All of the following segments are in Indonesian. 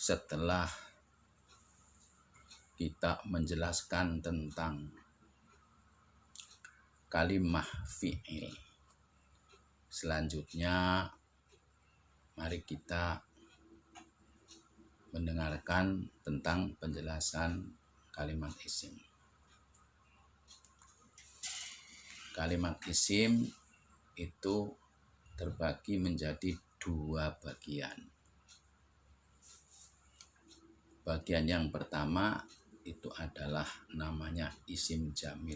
setelah kita menjelaskan tentang kalimah fi'il, selanjutnya mari kita mendengarkan tentang penjelasan kalimat isim. Kalimat isim itu terbagi menjadi dua bagian. Bagian yang pertama itu adalah namanya isim jamid.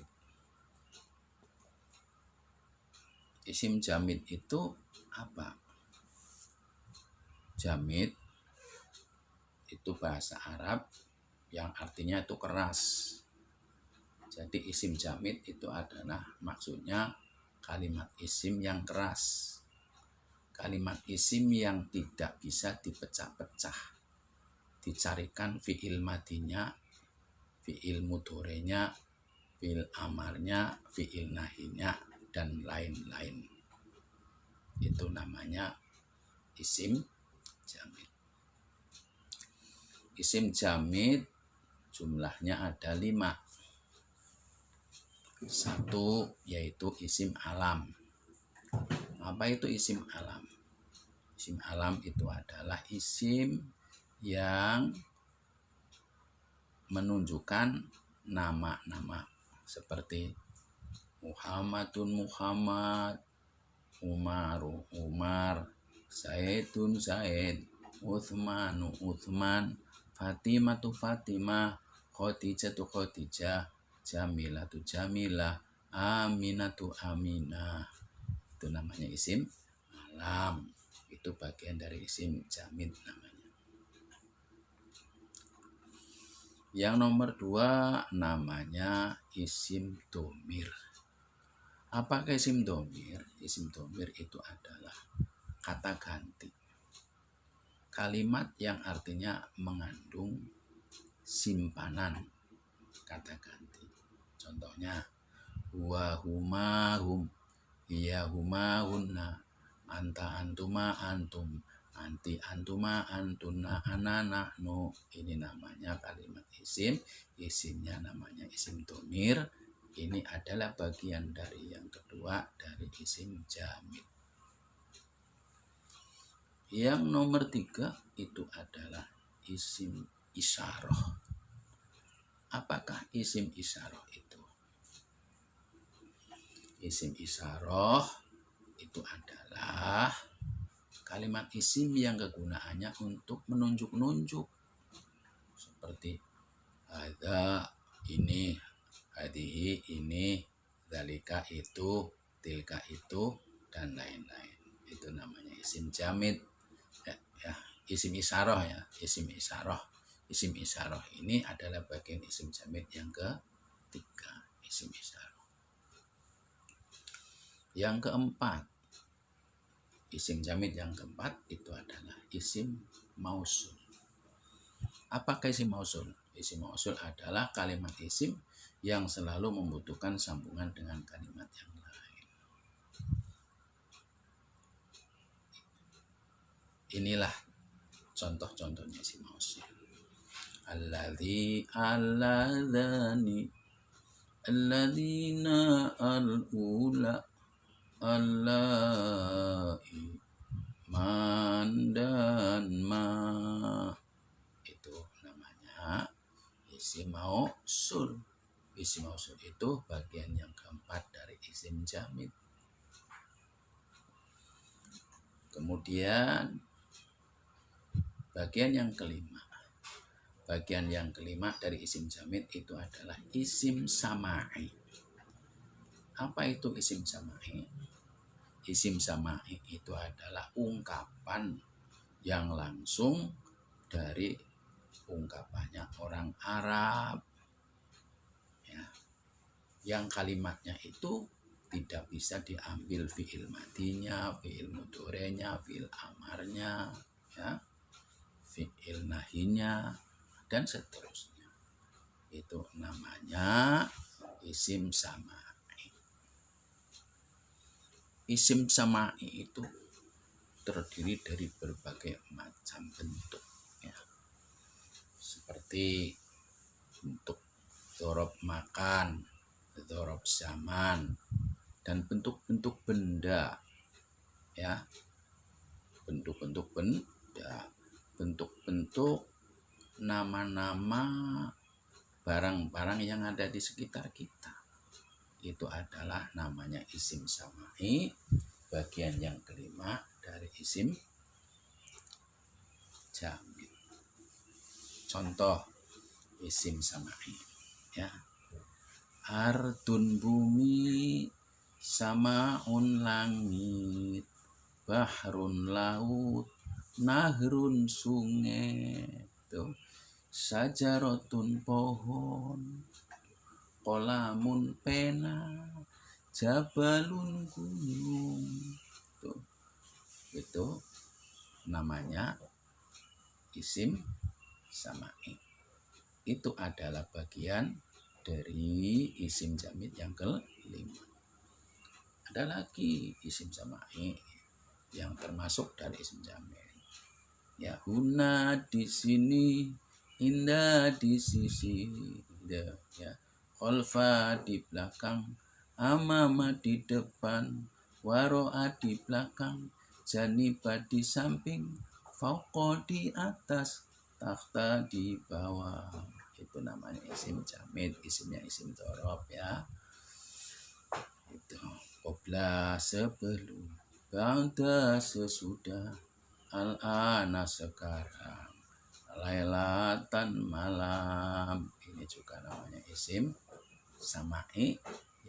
Isim jamid itu apa? Jamid itu bahasa Arab yang artinya itu keras. Jadi isim jamid itu adalah maksudnya kalimat isim yang keras. Kalimat isim yang tidak bisa dipecah-pecah. Dicarikan fi'il madinya, fi'il mudhorenya, fi'il amarnya, fi'il nahinya, dan lain-lain. Itu namanya isim jamid. Isim jamid jumlahnya ada 5. Satu yaitu isim alam. Apa itu isim alam? Isim alam itu adalah isim yang menunjukkan nama-nama seperti Muhammadun Muhammad, Umaru Umar, Zaidun Zaid, Uthmanu Uthman, Fatimatu Fatimah, Khadijatu Khadijah, Jamilatu Jamilah, Aminatu Aminah. Itu namanya isim alam. Itu bagian dari isim jamid namanya. Yang nomor 2 namanya isim domir. Apakah isim domir? Isim domir itu adalah kata ganti. Kalimat yang artinya mengandung simpanan kata ganti. Contohnya, huwa huma hum, hiya huma hunna, anta antuma antum, anti antuma antuna, ana nahnu. Ini namanya kalimat isim. Isimnya namanya isim domir. Ini adalah bagian dari yang kedua dari isim jamid. Yang nomor 3 itu adalah isim isyarah. Apakah isim isyarah itu? Isim isyarah itu adalah kalimat isim yang kegunaannya untuk menunjuk-nunjuk. Seperti hadza ini, hadihi ini, dzalika itu, tilka itu, dan lain-lain. Itu namanya isim jamid. Isim isyarah ya, isim isyarah. Isim isyarah ini adalah bagian isim jamid yang ketiga, isim isyarah. Yang keempat, isim jamid yang keempat itu adalah isim mausul. Apakah isim mausul? Isim mausul adalah kalimat isim yang selalu membutuhkan sambungan dengan kalimat yang lain. Inilah contoh-contohnya isim mausul. Alladzi alladhani, alladzina al-ula, allai, man dan ma. Itu namanya isim mausul. Isim mausul itu bagian yang keempat dari isim jamid. Kemudian bagian yang kelima. Bagian yang kelima dari isim jamid itu adalah isim sama'i. Apa itu isim sama'i? Isim sama'i itu adalah ungkapan yang langsung dari ungkapannya orang Arab. Ya. Yang kalimatnya itu tidak bisa diambil fi'il madinya, fi'il mudhorenya, fi'il amarnya, ya, fi'il nahinya, dan seterusnya. Itu namanya isim sama'i. Isim sama'i itu terdiri dari berbagai macam bentuk. Ya. seperti bentuk dzorob makan, dzorob zaman, dan bentuk-bentuk benda, ya, bentuk-bentuk benda, bentuk-bentuk nama-nama barang-barang yang ada di sekitar kita. Itu adalah namanya isim sama'i, bagian yang kelima dari isim jamid. Contoh isim sama'i, ya. Ardun bumi, samaun langit, bahrun laut, nahrun sungai, tuh. Sajarotun pohon, kolamun pena, jabalun gunung, tuh. Itu namanya isim sama'i. Itu adalah bagian dari isim jamid yang kelima. Ada lagi isim sama'i yang termasuk dari isim jamid. Ya, huna di sini, indah di sisi, ya. Kholfa di belakang, amama di depan, waro'a di belakang, janiba di samping, fauqa di atas, takhta di bawah. Itu namanya isim jamid, isimnya isim dzorob, ya. Itu qobla sebelum, ba'da sesudah, al-ana sekarang, lailatan malam. Ini juga namanya isim sama'i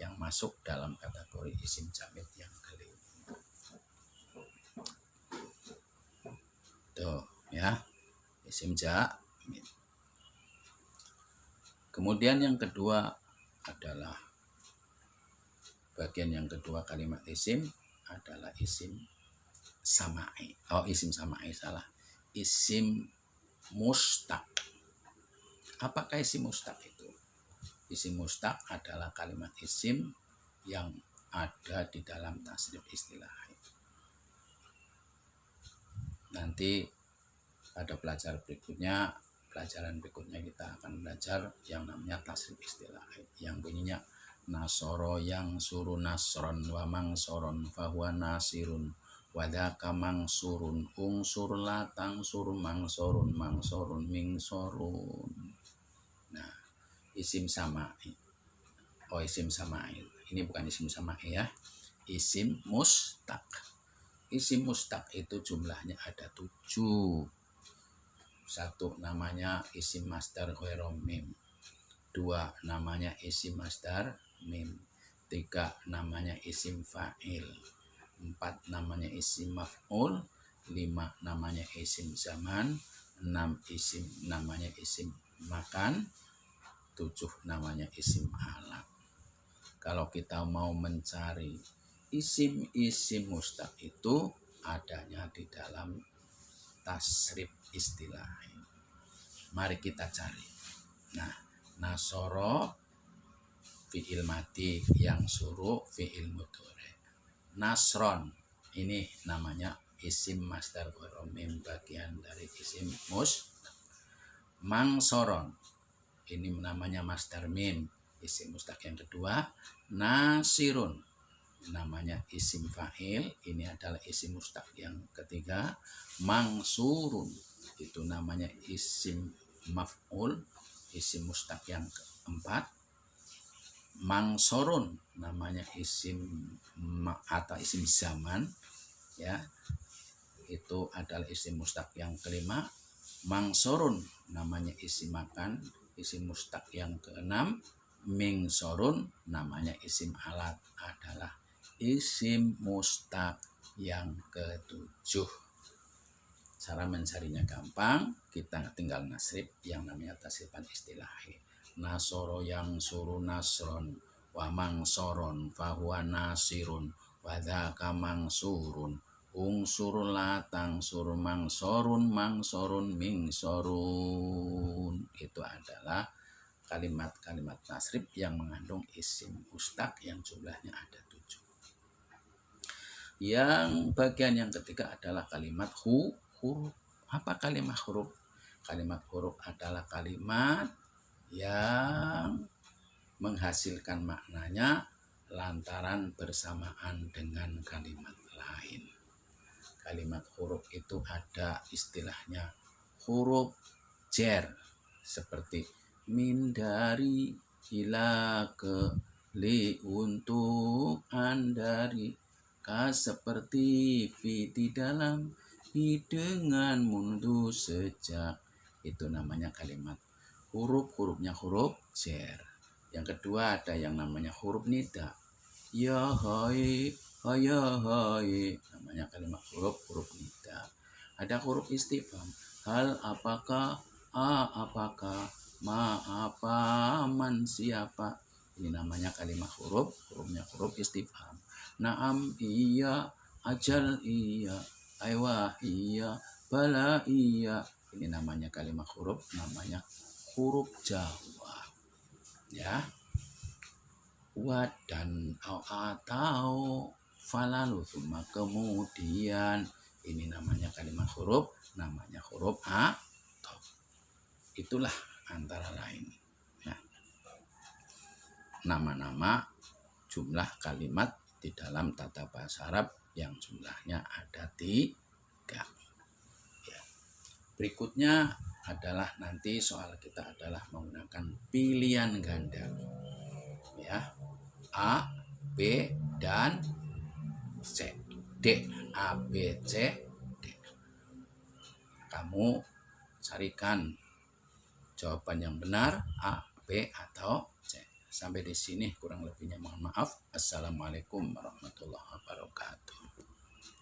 yang masuk dalam kategori isim jamid yang kelima. Tuh, ya, isim jamid. Kemudian yang kedua adalah bagian yang kedua kalimat isim adalah isim sama'i. Isim sama'i salah. Isim mustaq. Apakah isim mustaq itu? Isim mustaq adalah kalimat isim yang ada di dalam tasrif istilahi. Nanti pada pelajaran berikutnya kita akan belajar yang namanya tasrif istilahi, yang bunyinya nasoro yang suruh nasron wa mangsoron fahuwa nasirun wadaka mangsurun ungsur latang sur mangsorun mangsorun mingsorun. Nah, isim sama'i. Isim sama'i. Ini bukan isim sama'i, ya. Isim mustaq. Isim mustaq itu jumlahnya ada 7. 1 namanya isim masdar ghairu mim. 2 namanya isim masdar mim. 3 namanya isim fa'il. 4 namanya isim maf'ul. 5 namanya isim zaman. 6 namanya isim makan. 7 namanya isim alat. Kalau kita mau mencari isim-isim mustaq itu adanya di dalam tasrif istilahi. Mari kita cari. Nah, nasoro fi'il mati, yang suruh fi'il mudhari. Nasron ini namanya isim masdar ghairu mim, bagian dari isim mustaq. Mangsoron ini namanya masdar mim, isim mustaq yang kedua. Nasirun namanya isim fa'il, ini adalah isim mustaq yang ketiga. Mangsurun itu namanya isim maf'ul, isim mustaq yang keempat. Mangsorun namanya isim atau isim zaman, ya, itu adalah isim mustaq yang kelima. Mangsorun namanya isim makan, isim mustaq yang keenam. Mingsorun namanya isim alat, adalah isim mustaq yang ketujuh. Cara mencarinya gampang, kita tinggal nasrif yang namanya tasrifan istilahi. Nasoro yang suruh nasron, wa mangsoron fahuwa nasirun, wadhaka mangsurun, ungsur latang sur mangsorun mangsorun mingsorun. Itu adalah kalimat-kalimat tasrif yang mengandung isim mustaq yang jumlahnya ada 7. Yang bagian yang ketiga adalah kalimat huruf. Apa kalimat huruf? Kalimat huruf adalah kalimat yang menghasilkan maknanya lantaran bersamaan dengan kalimat lain. Kalimat huruf itu ada istilahnya huruf jar, seperti min, dari, ila, ke, li, untuk, an, dari, ka, seperti, fi, di dalam, hi, dengan, mundu, sejak. Itu namanya kalimat hurufnya huruf jar. Yang kedua ada yang namanya huruf nida. Ya hai, ya hai, namanya kalimat huruf nida. Ada huruf istifham. Hal, apakah, apakah, ma, apa, man, siapa. Ini namanya kalimat hurufnya huruf istifham. Naam, iya, ajal, iya, aywa, iya, bala, iya. Ini namanya kalimat namanya huruf jawab. Ya. Dan atau falalu, kemudian ini namanya kalimat huruf, namanya huruf atau. Itulah antara lain. Nah, nama-nama jumlah kalimat di dalam tata bahasa Arab yang jumlahnya ada 3. Ya. Berikutnya adalah nanti soal kita adalah menggunakan pilihan ganda. Ya. A, B, dan C. D. A, B, C, D. Kamu carikan jawaban yang benar, A, B, atau C. Sampai di sini kurang lebihnya mohon maaf. Assalamualaikum warahmatullahi wabarakatuh.